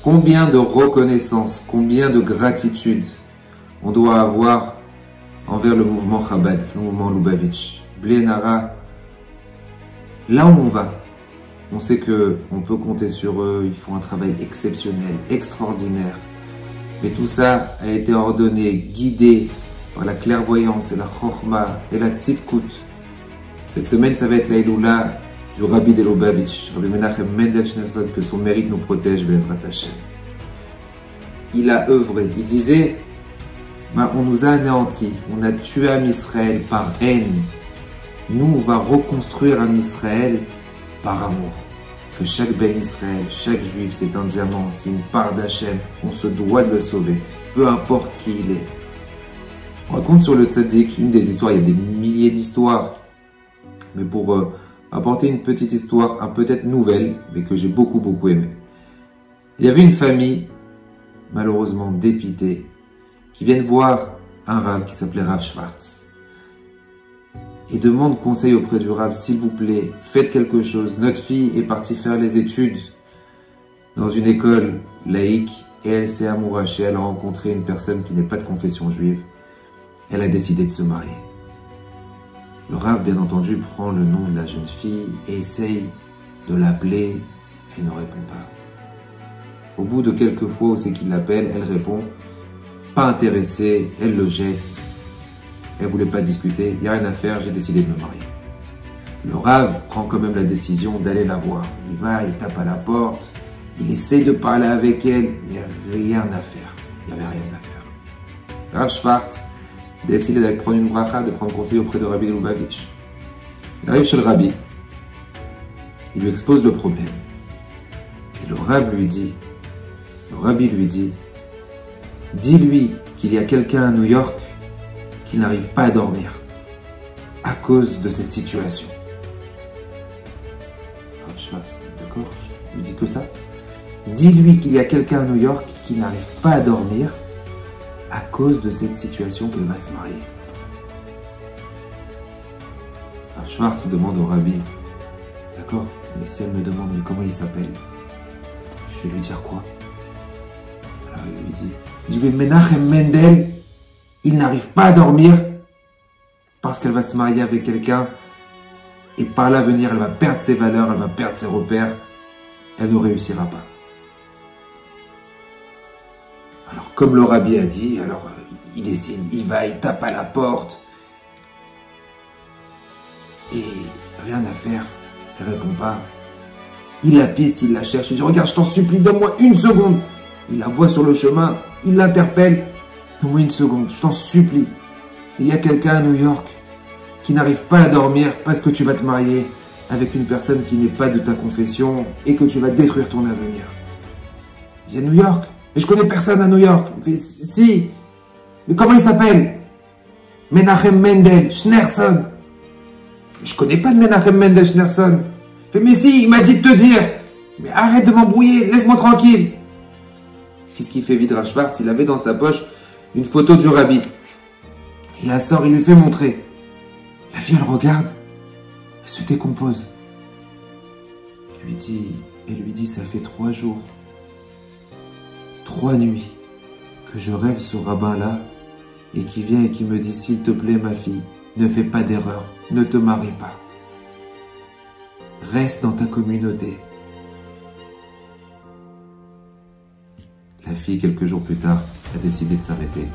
Combien de reconnaissance, combien de gratitude on doit avoir envers le mouvement Chabad, le mouvement Lubavitch. Bli Nara, là où on va, on sait qu'on peut compter sur eux, ils font un travail exceptionnel, extraordinaire. Mais tout ça a été ordonné, guidé par la clairvoyance et la chokhma et la tzidkut. Cette semaine, ça va être la Iloula du Rabbi de Lubavitch, Rabbi Menachem Mendel Schneerson, que son mérite nous protège, Be'ezrat Hashem. Il a œuvré, il disait, on nous a anéantis, on a tué Am Israël par haine. Nous, on va reconstruire Am Israël par amour. Que chaque Ben Israël, chaque Juif, c'est un diamant, c'est une part d'Hachem. On se doit de le sauver, peu importe qui il est. On raconte sur le tzaddik une des histoires, il y a des milliers d'histoires. Mais pour apporter une petite histoire, peut-être nouvelle, mais que j'ai beaucoup aimé. Il y avait une famille, malheureusement dépitée, qui viennent voir un Rav qui s'appelait Rav Schwartz. Et demande conseil auprès du Rav, s'il vous plaît, faites quelque chose. Notre fille est partie faire les études dans une école laïque et elle s'est amourachée, elle a rencontré une personne qui n'est pas de confession juive. Elle a décidé de se marier. Le Rav, bien entendu, prend le nom de la jeune fille et essaye de l'appeler. Elle ne répond pas. Au bout de quelques fois où c'est qu'il l'appelle, elle répond. Pas intéressée, elle le jette. Elle voulait pas discuter, il n'y a rien à faire, j'ai décidé de me marier. Le Rav prend quand même la décision d'aller la voir. Il va, il tape à la porte, il essaie de parler avec elle, mais il n'y a rien à faire. Il n'y avait rien à faire. Rav Schwartz décide d'aller prendre une bracha, de prendre conseil auprès de Rabbi Lubavitch. Il arrive chez le Rabbi, il lui expose le problème. Et le Rabbi lui dit, dis-lui qu'il y a quelqu'un à New York qui n'arrive pas à dormir à cause de cette situation. Alors, Schwartz dit, d'accord, je lui dis que ça. Dis-lui qu'il y a quelqu'un à New York qui n'arrive pas à dormir à cause de cette situation qu'elle va se marier. Alors, Schwartz demande au Rabbi, d'accord, mais si elle me demande mais comment il s'appelle, je vais lui dire quoi? Alors il lui dit, dis-lui Menachem Mendel, il n'arrive pas à dormir parce qu'elle va se marier avec quelqu'un et par l'avenir, elle va perdre ses valeurs, elle va perdre ses repères, elle ne réussira pas. Alors, comme le Rabbi a dit, alors il décide, il va, il tape à la porte et rien à faire, elle répond pas. Il la piste, il la cherche, il dit, regarde, je t'en supplie, donne-moi une seconde. Il la voit sur le chemin, il l'interpelle. Donne-moi une seconde, je t'en supplie. Il y a quelqu'un à New York qui n'arrive pas à dormir parce que tu vas te marier avec une personne qui n'est pas de ta confession et que tu vas détruire ton avenir. Il dit à New York, mais je connais personne à New York. Il fait, si, mais comment il s'appelle? Menachem Mendel Schneerson. Je connais pas de Menachem Mendel Schneerson. Il fait, mais si, il m'a dit de te dire. Mais arrête de m'embrouiller, laisse-moi tranquille. Qu'est-ce qu'il fait vite, Rav Schwartz? Il avait dans sa poche une photo du Rabbi. Il la sort, il lui fait montrer. La fille, elle regarde, elle se décompose. Elle lui dit, ça fait 3 jours, 3 nuits que je rêve ce rabbin-là et qui vient et qui me dit, s'il te plaît, ma fille, ne fais pas d'erreur, ne te marie pas. Reste dans ta communauté. La fille, quelques jours plus tard, a décidé de s'arrêter.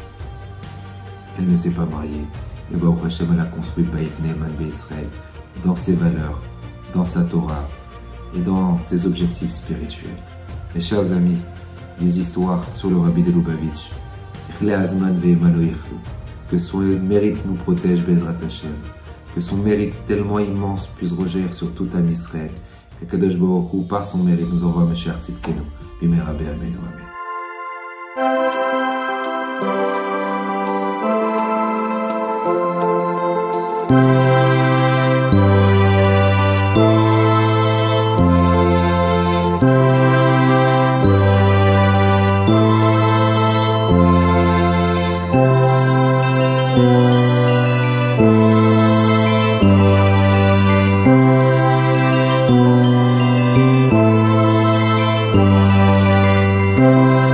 Elle ne s'est pas mariée. Et Baruch Hashem, elle a construit Beit Ne'eman Israël dans ses valeurs, dans sa Torah et dans ses objectifs spirituels. Mes chers amis, les histoires sur le Rabbi de Lubavitch, que son mérite nous protège, Be'ezrat Hashem, que son mérite tellement immense puisse rejaillir sur tout Am Israël, que Kadosh Baruch Hu, par son mérite, nous envoie Mashiach Tzidkenu, Bimera Be'amenu, Amen. Shalom.